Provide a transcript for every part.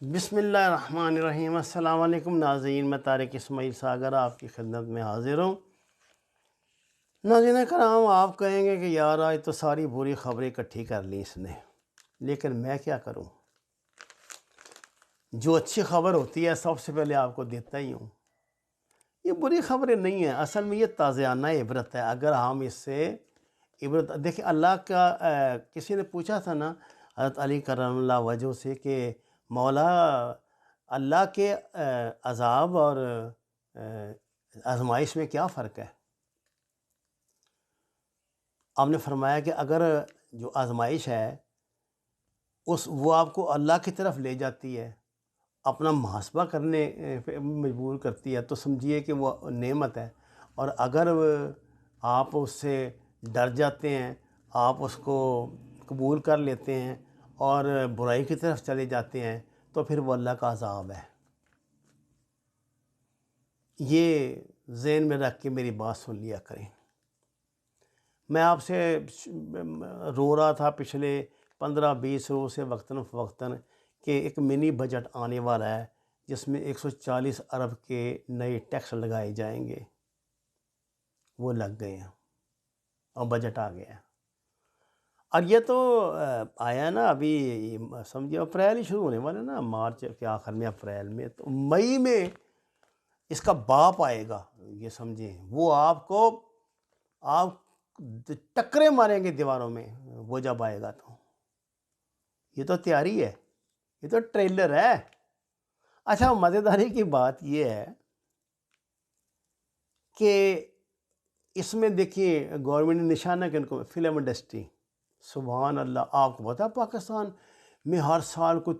بسم اللہ الرحمن الرحیم۔ السلام علیکم ناظرین، میں طارق اسماعیل ساگر آپ کی خدمت میں حاضر ہوں۔ ناظرین کرام، آپ کہیں گے کہ یار آج تو ساری بری خبریں اکٹھی کر لی اس نے، لیکن میں کیا کروں؟ جو اچھی خبر ہوتی ہے سب سے پہلے آپ کو دیتا ہی ہوں۔ یہ بری خبریں نہیں ہیں، اصل میں یہ تازیانہ عبرت ہے۔ اگر ہم اس سے عبرت دیکھیں، اللہ کا کسی نے پوچھا تھا نا حضرت علی کرم اللہ وجہ سے کہ مولا اللہ کے عذاب اور آزمائش میں کیا فرق ہے؟ آپ نے فرمایا کہ اگر جو آزمائش ہے وہ آپ کو اللہ کی طرف لے جاتی ہے، اپنا محاسبہ کرنے پہ مجبور کرتی ہے، تو سمجھیے کہ وہ نعمت ہے۔ اور اگر آپ اس سے ڈر جاتے ہیں، آپ اس کو قبول کر لیتے ہیں اور برائی کی طرف چلے جاتے ہیں، تو پھر وہ اللہ کا عذاب ہے۔ یہ ذہن میں رکھ کے میری بات سن لیا کریں۔ میں آپ سے رو رہا تھا پچھلے 15-20 روز سے وقتاً فوقتاً کہ ایک منی بجٹ آنے والا ہے جس میں 140 ارب کے نئے ٹیکس لگائے جائیں گے۔ وہ لگ گئے ہیں اور بجٹ آ گیا ہے، اور یہ تو آیا نا، ابھی سمجھے اپریل ہی شروع ہونے والا نا، مارچ کے آخر میں، اپریل میں، تو مئی میں اس کا باپ آئے گا۔ یہ سمجھیں وہ آپ ٹکرے ماریں گے دیواروں میں، وہ جب آئے گا تو یہ تو تیاری ہے، یہ تو ٹریلر ہے۔ اچھا، مزیداری کی بات یہ ہے کہ اس میں دیکھیے گورنمنٹ نے نشانہ کن کو، فلم انڈسٹری، سبحان اللہ۔ آپ کو پتہ ہے پاکستان میں ہر سال کو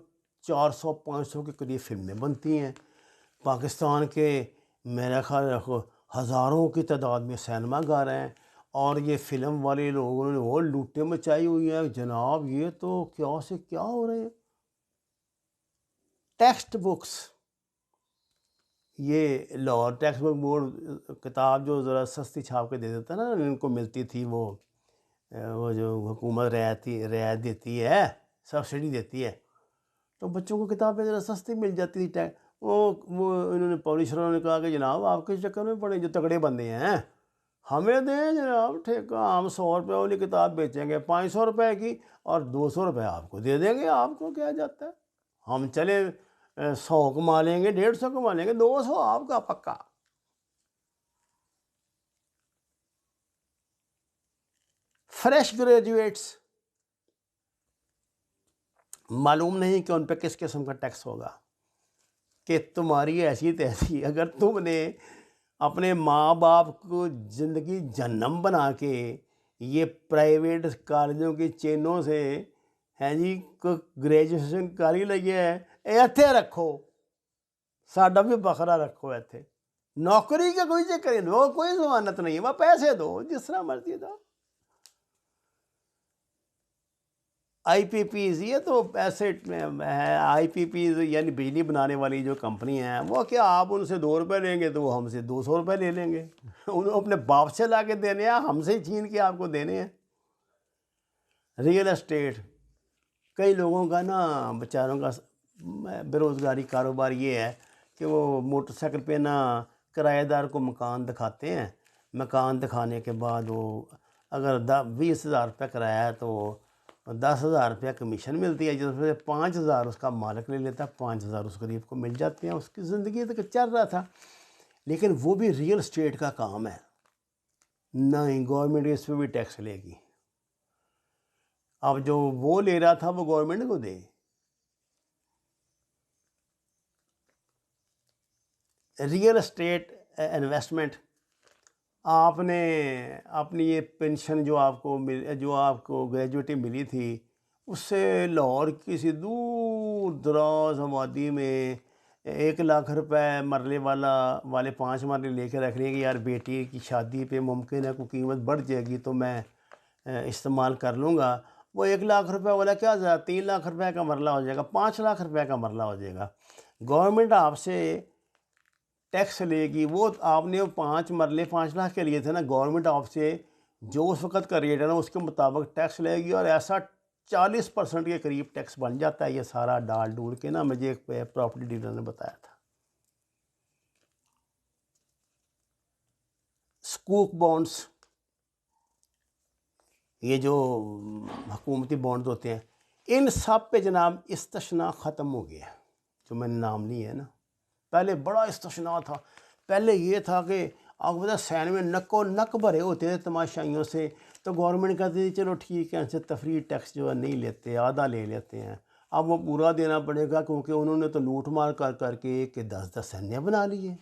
400-500 کے قریب فلمیں بنتی ہیں۔ پاکستان کے میرا خیال رکھو ہزاروں کی تعداد میں سینما گھر ہیں، اور یہ فلم والے لوگوں نے وہ لوٹیں مچائی ہوئی ہیں جناب۔ یہ تو کیا سے کیا ہو رہے ہیں۔ ٹیکسٹ بکس، یہ لاہور ٹیکسٹ بک بورڈ کتاب جو ذرا سستی چھاپ کے دے دیتا نا، ان کو ملتی تھی وہ جو حکومت رعایت دیتی ہے، سبسڈی دیتی ہے، تو بچوں کو کتابیں ذرا سستی مل جاتی تھی۔ وہ انہوں نے پبلشروں نے کہا کہ جناب آپ کے چکر میں پڑے، جو تگڑے بندے ہیں ہمیں دیں جناب ٹھیکہ، ہم 100 روپے والی کتاب بیچیں گے 500 روپے کی، اور 200 روپے آپ کو دے دیں گے۔ آپ کو کیا جاتا ہے؟ ہم چلے 100 کما لیں گے، 150 کما لیں گے، 200 آپ کا پکا۔ فریش گریجویٹس معلوم نہیں کہ ان پہ کس قسم کا ٹیکس ہوگا، کہ تمہاری ایسی تیسی، اگر تم نے اپنے ماں باپ کو زندگی جہنم بنا کے یہ پرائیویٹ کالجوں کی چینوں سے ہیں جی کو گریجویشن کری لگی ہے، ایتھے رکھو، ساڈا بھی بخرا رکھو ایتھے۔ نوکری کا کوئی چکر نہیں، وہ کوئی ضمانت نہیں ہے، وہ پیسے دو جس طرح مرضی دو۔ آئی پی پیز، یہ تو ایسٹ میں ہے۔ آئی پی پیز یعنی بجلی بنانے والی جو کمپنی ہیں، وہ کیا آپ ان سے 2 روپے لیں گے تو وہ ہم سے 200 روپے لے لیں گے۔ انہوں اپنے باپ سے لا کے دینے ہیں، ہم سے چھین کے آپ کو دینے ہیں۔ ریئل اسٹیٹ، کئی لوگوں کا نا بیچاروں کا بے روزگاری کاروبار یہ ہے کہ وہ موٹر سائیکل پہ نا کرایہ دار کو مکان دکھاتے ہیں، مکان دکھانے کے بعد وہ اگر 20,000 روپے کرایہ ہے تو 10,000 روپیہ کمیشن ملتی ہے، جس میں سے 5,000 اس کا مالک لے لیتا ہے، 5,000 اس غریب کو مل جاتے ہیں۔ اس کی زندگی تک چل رہا تھا، لیکن وہ بھی ریئل اسٹیٹ کا کام ہے، نہیں گورنمنٹ اس پہ بھی ٹیکس لے گی۔ اب جو وہ لے رہا تھا وہ گورنمنٹ کو دے۔ ریئل اسٹیٹ انویسٹمنٹ، آپ نے اپنی یہ پینشن جو آپ کو گریجویٹی ملی تھی، اس سے لاہور کسی دور دراز آبادی میں 1,00,000 روپے مرلے والے 5 مرلے لے کے رکھ لیں گے، یار بیٹی کی شادی پہ ممکن ہے کوئی قیمت بڑھ جائے گی تو میں استعمال کر لوں گا۔ وہ 1,00,000 روپے والا کیا 3,00,000 روپے کا مرلہ ہو جائے گا، 5,00,000 روپے کا مرلہ ہو جائے گا۔ گورنمنٹ آپ سے ٹیکس لے گی، وہ آپ نے 5 مرلے 5,00,000 کے لیے تھے نا، گورنمنٹ آپ سے جو اس وقت کا ریٹ ہے نا اس کے مطابق ٹیکس لے گی، اور ایسا 40% کے قریب ٹیکس بن جاتا ہے. یہ سارا ڈال ڈول کے نا مجھے ایک پراپرٹی ڈیلر نے بتایا تھا. سکوک بانڈس، یہ جو حکومتی بانڈز ہوتے ہیں، ان سب پہ جناب استثناء ختم ہو گیا جو میں نے نام لی ہے نا. پہلے بڑا استثناء تھا. پہلے یہ تھا کہ آپ کو پتا سین میں نکو نک بھرے ہوتے تھے تماشائیوں سے، تو گورنمنٹ کہتی تھی چلو ٹھیک ہے ان سے تفریح ٹیکس جو ہے نہیں لیتے، آدھا لے لیتے ہیں. اب وہ پورا دینا پڑے گا کیونکہ انہوں نے تو لوٹ مار کر کر کے ایک کے 10 سینیاں بنا لیے.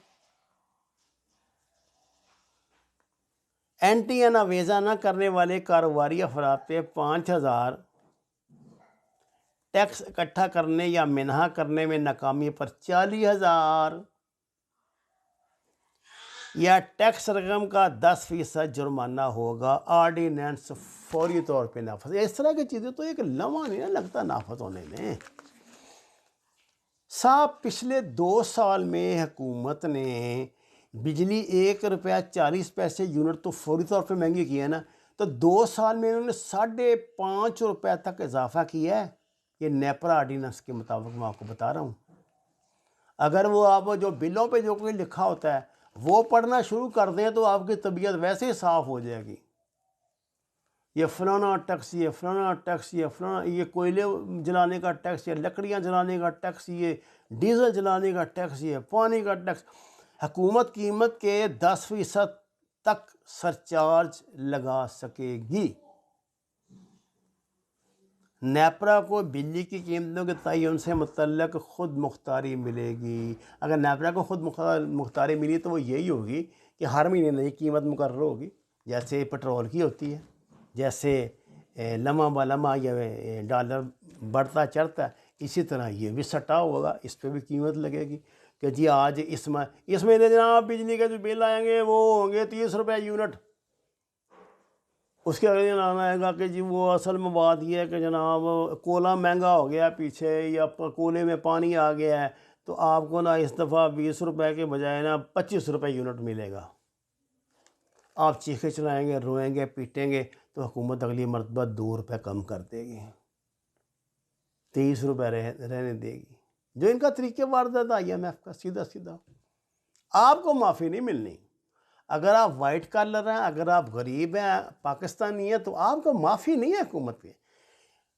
اینٹی یا ناویزا نہ کرنے والے کاروباری افراد پہ 5,000 ٹیکس اکٹھا کرنے یا منہا کرنے میں ناکامی پر 40,000 یا ٹیکس رقم کا 10% جرمانہ ہوگا. آرڈیننس فوری طور پہ نافذ. اس طرح کی چیزیں تو ایک لمحہ نہیں نہ لگتا نافذ ہونے میں. صاحب پچھلے 2 سال میں حکومت نے بجلی ₹1.40 یونٹ تو فوری طور پہ مہنگی کی ہے نا، تو 2 سال میں انہوں نے ₹5.50 تک اضافہ کیا ہے. یہ نیپرا آرڈیننس کے مطابق میں آپ کو بتا رہا ہوں. اگر وہ آپ جو بلوں پہ جو کوئی لکھا ہوتا ہے وہ پڑھنا شروع کر دیں تو آپ کی طبیعت ویسے ہی صاف ہو جائے گی. یہ فلانا ٹیکس، یہ فلانا ٹیکس، یہ فلانا، یہ کوئلے جلانے کا ٹیکس، یہ لکڑیاں جلانے کا ٹیکس، یہ ڈیزل جلانے کا ٹیکس، یہ پانی کا ٹیکس. حکومت قیمت کے 10% تک سرچارج لگا سکے گی. نیپرا کو بجلی کی قیمتوں کے تعین سے متعلق خود مختاری ملے گی. اگر نیپرا کو خود مختاری ملی تو وہ یہی ہوگی کہ ہر مہینے نئی قیمت مقرر ہوگی، جیسے پٹرول کی ہوتی ہے، جیسے لمحہ بہ لمحہ یہ ڈالر بڑھتا چڑھتا ہے، اسی طرح یہ بھی سٹا ہوگا، اس پہ بھی قیمت لگے گی کہ جی آج اس مہینے جناب بجلی کے جو بل آئیں گے وہ ہوں گے ₹30 یونٹ. اس کے اگلے دن آنا آئے گا کہ جی وہ اصل میں بات یہ ہے کہ جناب کولا مہنگا ہو گیا پیچھے، یا کولے میں پانی آ گیا ہے، تو آپ کو نا اس دفعہ ₹20 کے بجائے نا ₹25 یونٹ ملے گا. آپ چیخے چلائیں گے، روئیں گے، پیٹیں گے، تو حکومت اگلی مرتبہ ₹2 کم کر دے گی، ₹23 رہنے دے گی. جو ان کا طریقہ واردات IMF کا سیدھا سیدھا. آپ کو معافی نہیں ملنی. اگر آپ وائٹ کالر ہیں، اگر آپ غریب ہیں، پاکستانی ہیں، تو آپ کو معافی نہیں ہے حکومت پہ.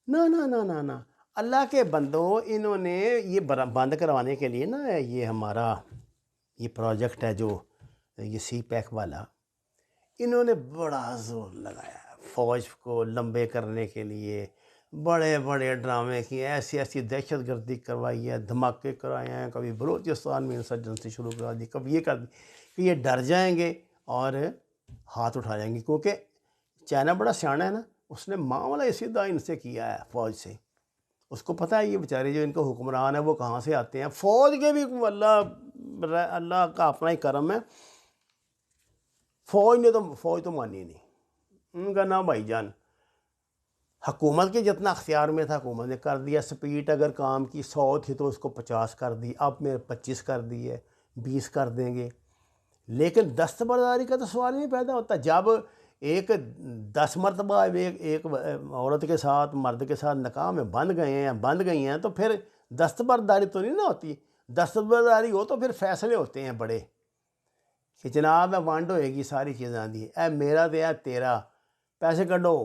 نہ نہ نہ نہ نہ اللہ کے بندو، انہوں نے یہ بند کروانے کے لیے نا یہ ہمارا یہ پروجیکٹ ہے جو یہ سی پیک والا، انہوں نے بڑا زور لگایا ہے فوج کو لمبے کرنے کے لیے. بڑے بڑے ڈرامے کیے، ایسی ایسی دہشت گردی کروائی ہے، دھماکے کرائے ہیں. کبھی بلوچستان میں انسرجنسی شروع کرا دی، کبھی یہ کر دی کہ یہ ڈر جائیں گے اور ہاتھ اٹھا جائیں گے. کیونکہ چائنا بڑا سیانا ہے نا، اس نے معاملہ سیدھا ان سے کیا ہے فوج سے. اس کو پتہ ہے یہ بیچارے جو ان کا حکمران ہے وہ کہاں سے آتے ہیں. فوج کے بھی اللہ کا اپنا ہی کرم ہے، فوج تو مانی نہیں. ان کا نام بھائی جان حکومت کے جتنا اختیار میں تھا حکومت نے کر دیا. سپیڈ اگر کام کی 100 تھی تو اس کو 50 کر دی، اب میں 25 کر دی ہے، 20 کر دیں گے. لیکن دستبرداری کا تو سوال نہیں پیدا ہوتا. جب ایک 10 مرتبہ ایک عورت کے ساتھ مرد کے ساتھ نکاح میں بند گئی ہیں تو پھر دستبرداری تو نہیں نہ ہوتی. دستبرداری ہو تو پھر فیصلے ہوتے ہیں بڑے کہ جناب وانڈ ہوئے گی ساری چیزیں دی، اے میرا دے اے تیرا، پیسے کڈو.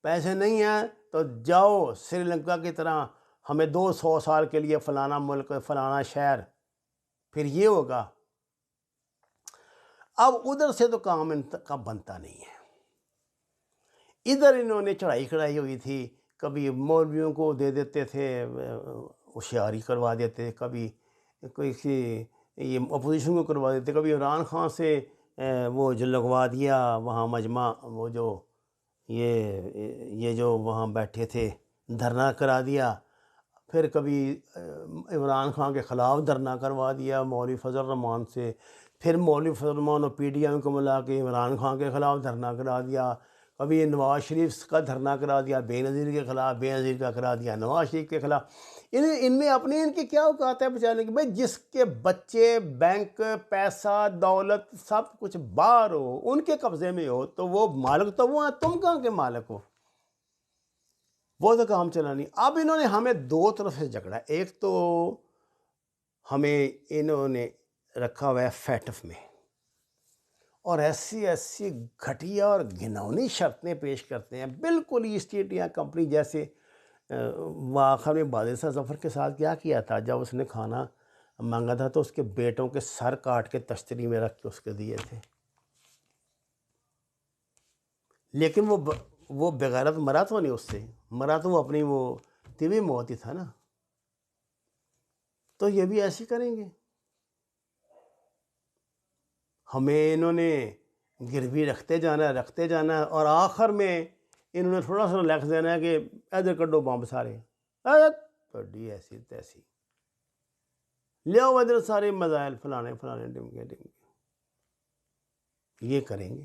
پیسے نہیں ہیں تو جاؤ سری لنکا کی طرح ہمیں 200 سال کے لیے فلانا ملک فلانا شہر، پھر یہ ہوگا. اب ادھر سے تو کام ان کا بنتا نہیں ہے. ادھر انہوں نے چڑھائی کڑھائی ہوئی تھی، کبھی مولویوں کو دے دیتے تھے، ہوشیاری کروا دیتے، کبھی کوئی یہ اپوزیشن کو کروا دیتے، کبھی عمران خان سے وہ جو لگوا دیا وہاں مجمع، وہ جو یہ جو وہاں بیٹھے تھے دھرنا کرا دیا. پھر کبھی عمران خان کے خلاف دھرنا کروا دیا مولوی فضل الرحمان سے. پھر مولوی فضل الرحمان اور PDM کو ملا کے عمران خان کے خلاف دھرنا کرا دیا. کبھی نواز شریف کا دھرنا کرا دیا بے نظیر کے خلاف، بے نظیر کا کرا دیا نواز شریف کے خلاف. ان میں اپنی ان کی کیا اوقات ہے بچانے کی؟ بھائی جس کے بچے بینک پیسہ دولت سب کچھ باہر ہو، ان کے قبضے میں ہو، تو وہ مالک تو وہ ہیں، تم کہاں کے مالک ہو؟ وہ تو کام چلا نہیں. اب انہوں نے ہمیں دو طرف سے جکڑا ہے. ایک تو ہمیں انہوں نے رکھا ہوا ہے فیٹف میں، اور ایسی ایسی گھٹیا اور گھناؤنی شرطیں پیش کرتے ہیں، بالکل ایسٹ انڈیا کمپنی جیسے. وہ آخر میں بادشاہ ظفر کے ساتھ کیا کیا تھا، جب اس نے کھانا مانگا تھا تو اس کے بیٹوں کے سر کاٹ کے تشتری میں رکھ کے اس کے دیے تھے. لیکن وہ بغیرت مرا تو نہیں، اس سے مرا تو وہ اپنی وہ طبی موت ہی تھا نا. تو یہ بھی ایسے کریں گے. ہمیں انہوں نے گروی رکھتے جانا ہے اور آخر میں انہوں نے تھوڑا سا لکھ دینا ہے کہ ادھر کڈو بمب سارے، بڑی ایسی تیسی لیاؤ ادھر سارے میزائل فلانے ڈمکے. یہ کریں گے،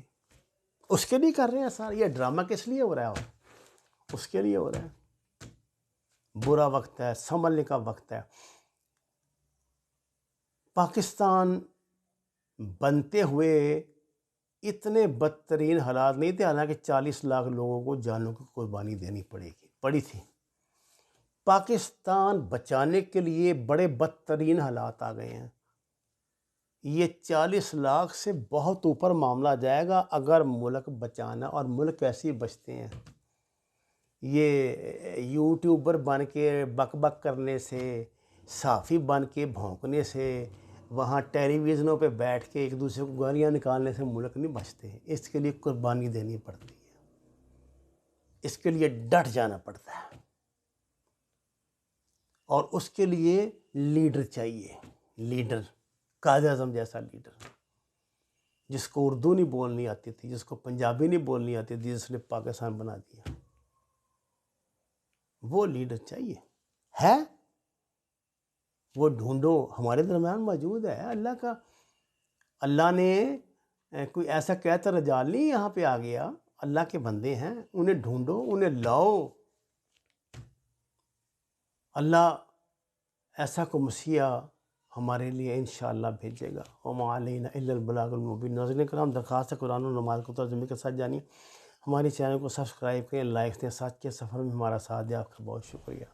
اس کے لیے کر رہے ہیں سارے. یہ ڈرامہ کس لیے ہو رہا ہے؟ اس کے لیے ہو رہا ہے. برا وقت ہے، سنبھلنے کا وقت ہے. پاکستان بنتے ہوئے اتنے بدترین حالات نہیں تھے، حالانکہ 40 لاکھ لوگوں کو جانوں کی قربانی دینی پڑی تھی. پاکستان بچانے کے لیے بڑے بدترین حالات آ گئے ہیں. یہ 40 لاکھ سے بہت اوپر معاملہ جائے گا اگر ملک بچانا، اور ملک ایسے ہی بچتے ہیں. یہ یوٹیوبر بن کے بک بک کرنے سے، صحافی بن کے بھونکنے سے، وہاں ٹیلی ویژنوں پہ بیٹھ کے ایک دوسرے کو گالیاں نکالنے سے ملک نہیں بچتے. اس کے لیے قربانی دینی پڑتی ہے، اس کے لیے ڈٹ جانا پڑتا ہے، اور اس کے لیے لیڈر چاہیے. لیڈر، قائد اعظم جیسا لیڈر، جس کو اردو نہیں بولنی آتی تھی، جس کو پنجابی نہیں بولنی آتی تھی، جس نے پاکستان بنا دیا. وہ لیڈر چاہیے. ہے وہ ڈھونڈو، ہمارے درمیان موجود ہے. اللہ نے کوئی ایسا کہتا رجال نہیں یہاں پہ آ گیا. اللہ کے بندے ہیں، انہیں ڈھونڈو، انہیں لاؤ. اللہ ایسا کو مسیح ہمارے لیے انشاءاللہ بھیجے گا. وما علینا الا البلاغ المبین. ناظرین کرام، درخواست ہے قرآن و نماز کو ترجمے کے ساتھ جانیے. ہمارے چینل کو سبسکرائب کریں، لائک دیں. سچ کے سفر میں ہمارا ساتھ دیں. آپ کا بہت شکریہ.